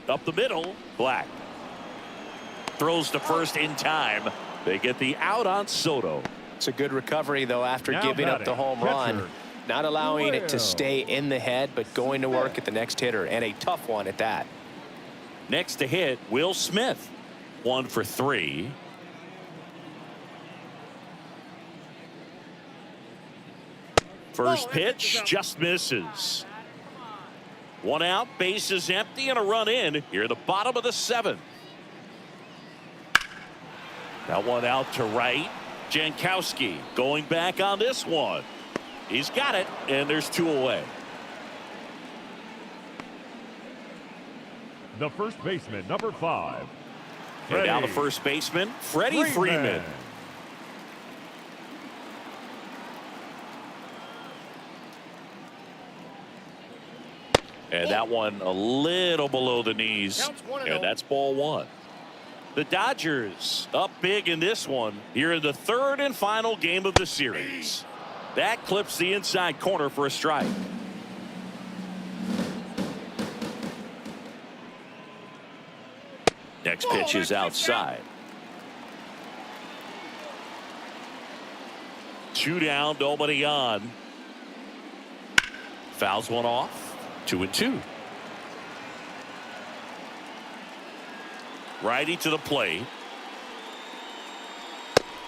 A: Up the middle, Black. Throws to first in time. They get the out on Soto.
B: It's a good recovery, though, after giving up the home run. Not allowing it to stay in the head, but going to work at the next hitter, and a tough one at that.
A: Next to hit, Will Smith. 1 for 3. First pitch just misses. 1 out, bases empty, and a run in here at the bottom of the 7th. That one out to right. Jankowski going back on this one. He's got it, and there's 2 away.
C: The first baseman, number 5.
A: And now the first baseman, Freddie Freeman. And that one a little below the knees. And that's ball 1. The Dodgers up big in this one here in the 3rd and final game of the series. That clips the inside corner for a strike. Next pitch is outside. 2 down, nobody on. Fouls one off. 2-2. Righty to the plate.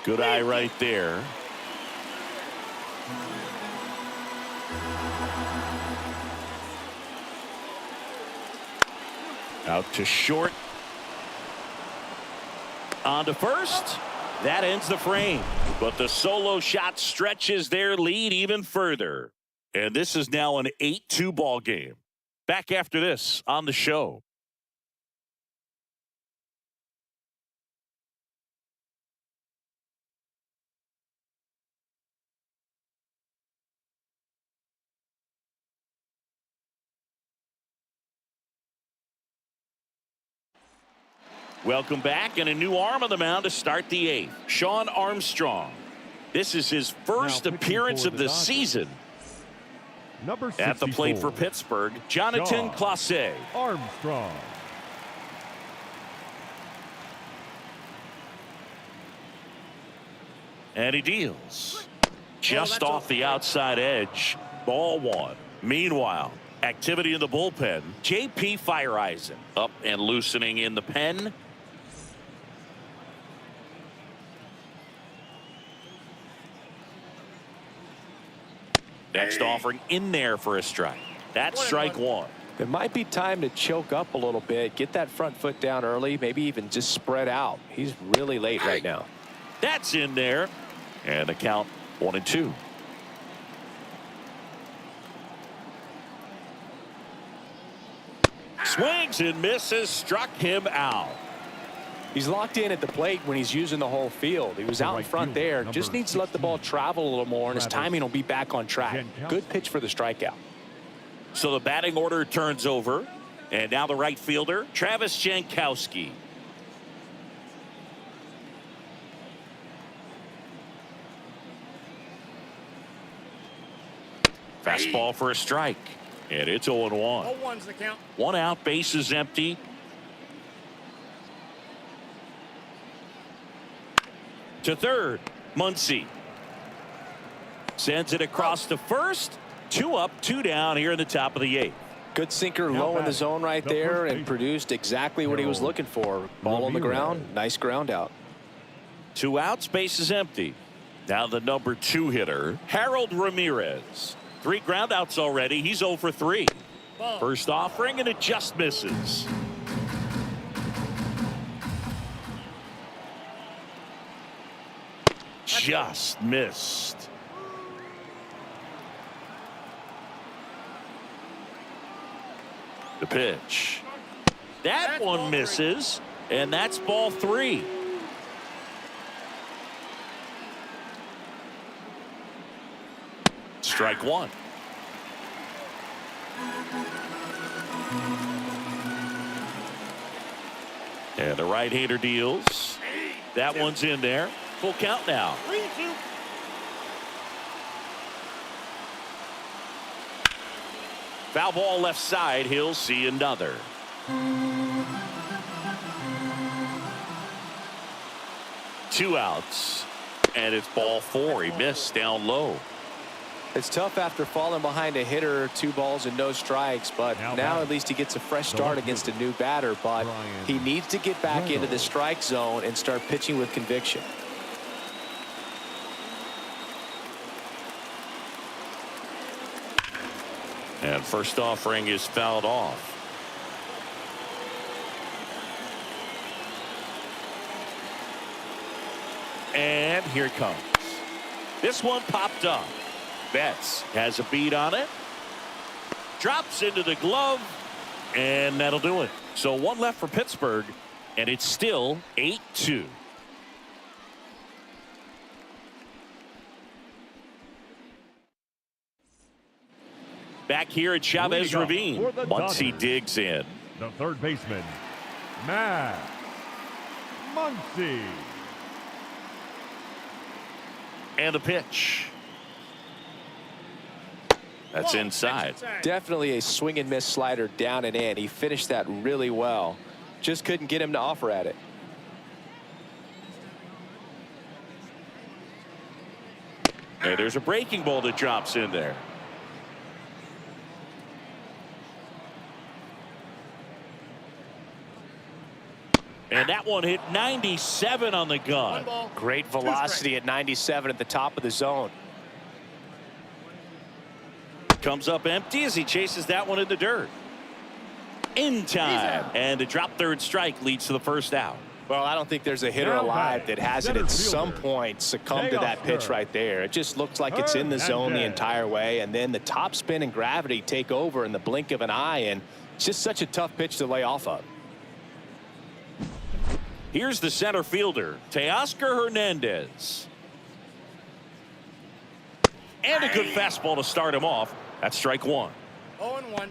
A: Good eye right there. Out to short. On to first. That ends the frame. But the solo shot stretches their lead even further. And this is now an 8-2 ball game. Back after this on the show. Welcome back, and a new arm on the mound to start the 8th. Sean Armstrong. This is his first appearance of the season.
C: Number 64.
A: At the plate for Pittsburgh, Jonathan Clase.
C: Armstrong.
A: And he deals. Just off the outside edge. Ball 1. Meanwhile, activity in the bullpen. J.P. Fireeisen up and loosening in the pen. Next offering in there for a strike. That's strike 1.
B: It might be time to choke up a little bit, get that front foot down early, maybe even just spread out. He's really late right now.
A: That's in there. And the count 1-2. Swings and misses, struck him out.
B: He's locked in at the plate when he's using the whole field. He was out in front there. Just needs to let the ball travel a little more, and his timing will be back on track. Good pitch for the strikeout.
A: So the batting order turns over. And now the right fielder, Travis Jankowski. Fastball for a strike. And it's 0-1.
D: 0-1's the count.
A: One out, base is empty. To third, Muncy. Sends it across to first. 2 up, 2 down here in the top of the 8th.
B: Good sinker low in the zone right there and produced exactly what he was looking for. Ball on the ground, nice ground out.
A: 2 outs, base is empty. Now the number 2 hitter, Harold Ramirez. 3 ground outs already. He's 0 for 3.
D: Ball.
A: First offering, and it just misses. Just missed. The pitch. That one misses, and that's ball 3. Strike 1. And the right-hander deals. That one's in there. Full count now.
D: 3-2.
A: Foul ball left side. He'll see another. Two outs. And it's ball 4. He missed down low.
B: It's tough after falling behind a hitter, 2 balls and no strikes, but now at least he gets a fresh start against a new batter, but he needs to get back into the strike zone and start pitching with conviction.
A: And first offering is fouled off. And here it comes. This one popped up. Betts has a beat on it. Drops into the glove. And that'll do it. So 1 left for Pittsburgh. And it's still 8-2. Back here at Chavez Ravine. Once he digs in.
C: The third baseman, Matt Muncy.
A: And the pitch. That's inside.
B: Definitely a swing and miss slider down and in. He finished that really well. Just couldn't get him to offer at it.
A: And there's a breaking ball that drops in there. And that one hit 97 on the gun.
B: Great velocity at 97 at the top of the zone.
A: Comes up empty as he chases that one in the dirt. In time. And the drop third strike leads to the first out.
B: Well, I don't think there's a hitter alive that hasn't at some point succumbed to that pitch right there. It just looks like it's in the zone the entire way, and then the top spin and gravity take over in the blink of an eye, and it's just such a tough pitch to lay off of.
A: Here's the center fielder, Teoscar Hernandez. And a good fastball to start him off. That's strike 1.
D: 0-1.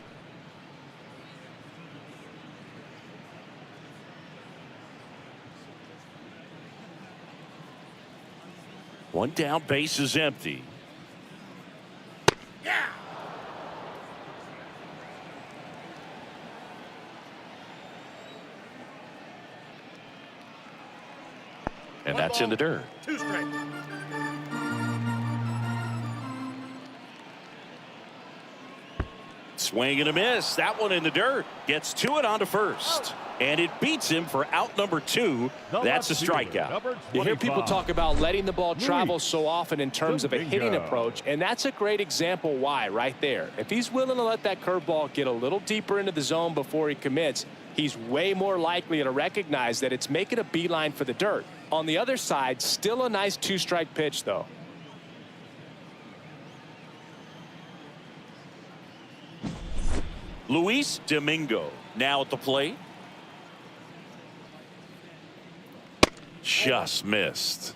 A: One down, base is empty.
D: Yeah.
A: And that's in the dirt.
D: 2 strikes.
A: Swing and a miss. That one in the dirt. Gets to it onto first. And it beats him for out number 2. That's a strikeout.
B: You hear people talk about letting the ball travel so often in terms of a hitting approach, and that's a great example why right there. If he's willing to let that curveball get a little deeper into the zone before he commits, he's way more likely to recognize that it's making a beeline for the dirt. On the other side, still a nice 2-strike pitch, though.
A: Luis Domingo now at the plate. Just missed.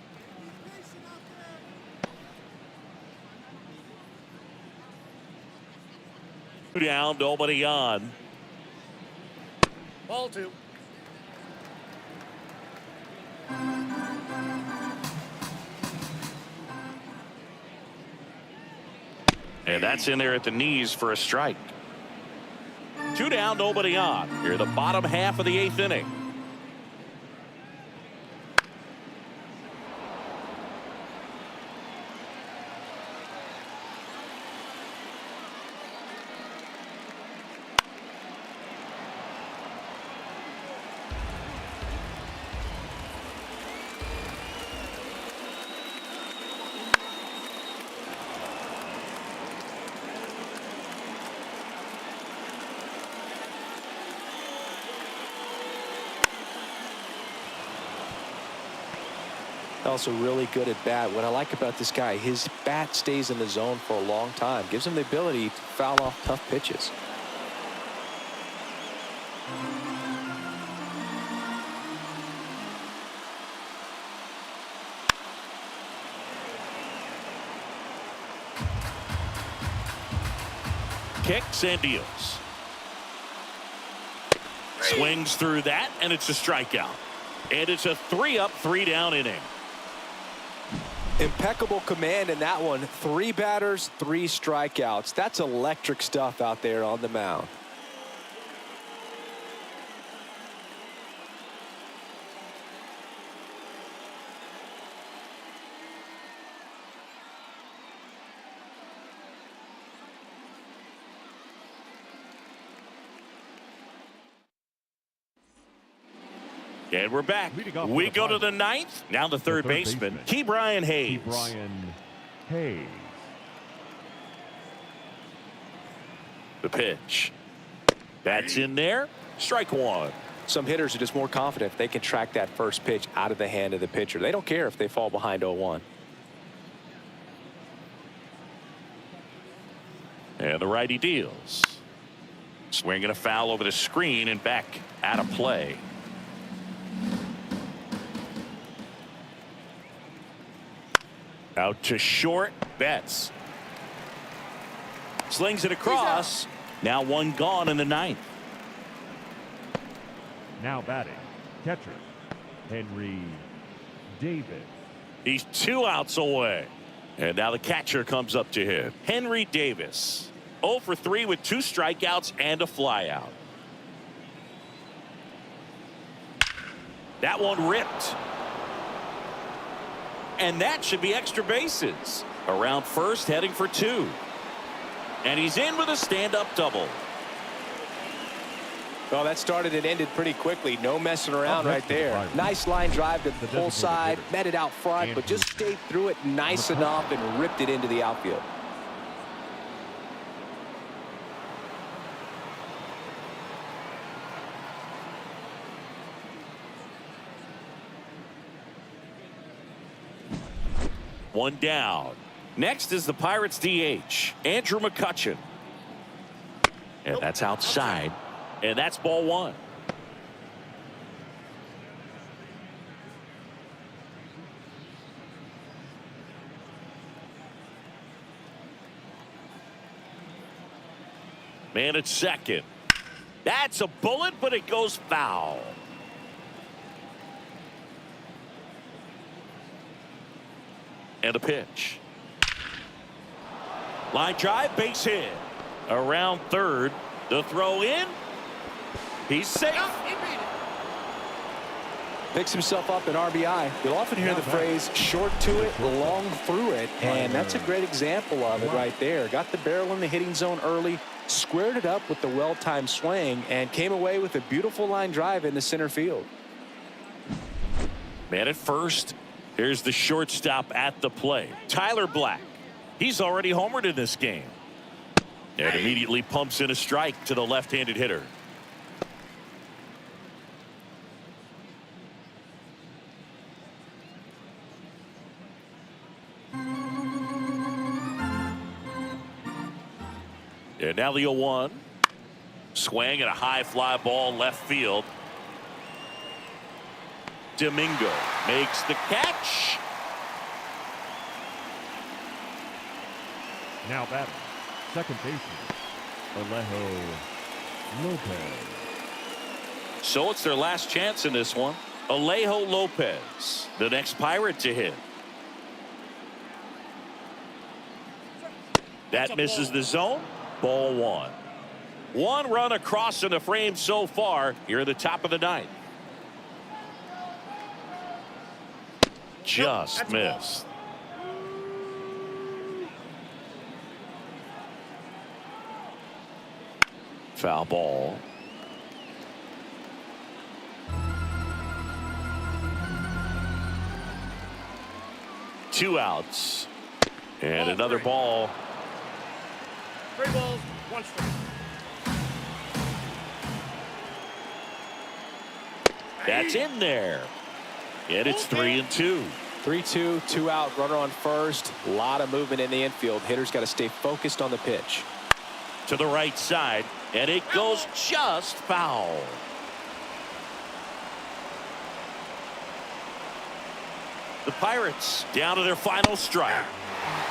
A: Down, nobody on.
D: Ball 2.
A: And that's in there at the knees for a strike. 2 down, nobody on. Here, the bottom half of the 8th inning.
B: Also really good at bat. What I like about this guy, his bat stays in the zone for a long time. Gives him the ability to foul off tough pitches.
A: Kicks and deals. Swings through that, and it's a strikeout. And it's a 3-up, 3-down inning.
B: Impeccable command in that one. 3 batters, 3 strikeouts. That's electric stuff out there on the mound.
A: And we're back. We go to the 9th. Now the third baseman, Ke'Bryan Hayes. The pitch. That's in there. Strike 1.
B: Some hitters are just more confident if they can track that first pitch out of the hand of the pitcher. They don't care if they fall behind 0-1.
A: And the righty deals. Swinging a foul over the screen and back out of play. Out to short. Betts slings it across. Now 1 gone in the 9th.
C: Now batting, catcher, Henry Davis.
A: He's 2 outs away. And now the catcher comes up to him. Henry Davis. 0 for 3 with 2 strikeouts and a flyout. That one ripped. And that should be extra bases. Around first, heading for 2. And he's in with a stand-up double.
B: Well, that started and ended pretty quickly. No messing around right there. Nice line drive to the pull side, met it out front, but just stayed through it nice enough and ripped it into the outfield.
A: One down. Next is the Pirates DH, Andrew McCutchen. And that's outside. And that's ball 1. Man at second. That's a bullet, but it goes foul. And a pitch. Line drive, base hit. Around third. The throw in. He's safe.
B: Picks himself up an RBI. You'll often hear the phrase short to it, long through it, and that's a great example of it right there. Got the barrel in the hitting zone early, squared it up with the well-timed swing, and came away with a beautiful line drive in the center field.
A: Man at first. Here's the shortstop at the plate, Tyler Black. He's already homered in this game. And immediately pumps in a strike to the left-handed hitter. And now the 0-1. Swing at a high fly ball left field. Domingo makes the catch.
C: Now batting, second baseman, Alejo Lopez.
A: So it's their last chance in this one. Alejo Lopez, the next Pirate to hit. That misses the zone. Ball one. One run across in the frame so far here at the top of the ninth. Just missed. Foul ball. Two outs. And another ball.
D: 3 balls, 1 strike.
A: That's in there. And it's 3-2.
B: 3-2, 2 out, runner on first. A lot of movement in the infield. Hitter's got to stay focused on the pitch.
A: To the right side, and it goes just foul. The Pirates down to their final strike.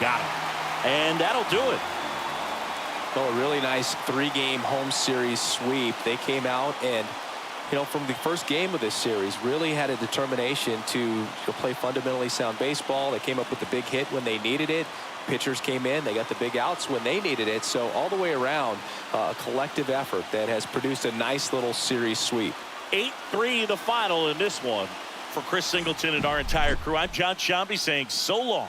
A: Got it. And that'll do it.
B: Oh, a really nice 3-game home series sweep. They came out and, from the first game of this series, really had a determination to play fundamentally sound baseball. They came up with the big hit when they needed it. Pitchers came in. They got the big outs when they needed it. So all the way around, a collective effort that has produced a nice little series sweep.
A: 8-3 the final in this one. For Chris Singleton and our entire crew, I'm John Shambi saying so long.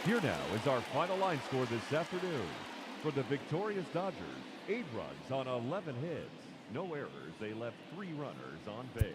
C: Here now is our final line score this afternoon. For the victorious Dodgers, 8 runs on 11 hits. No errors. They left 3 runners on base.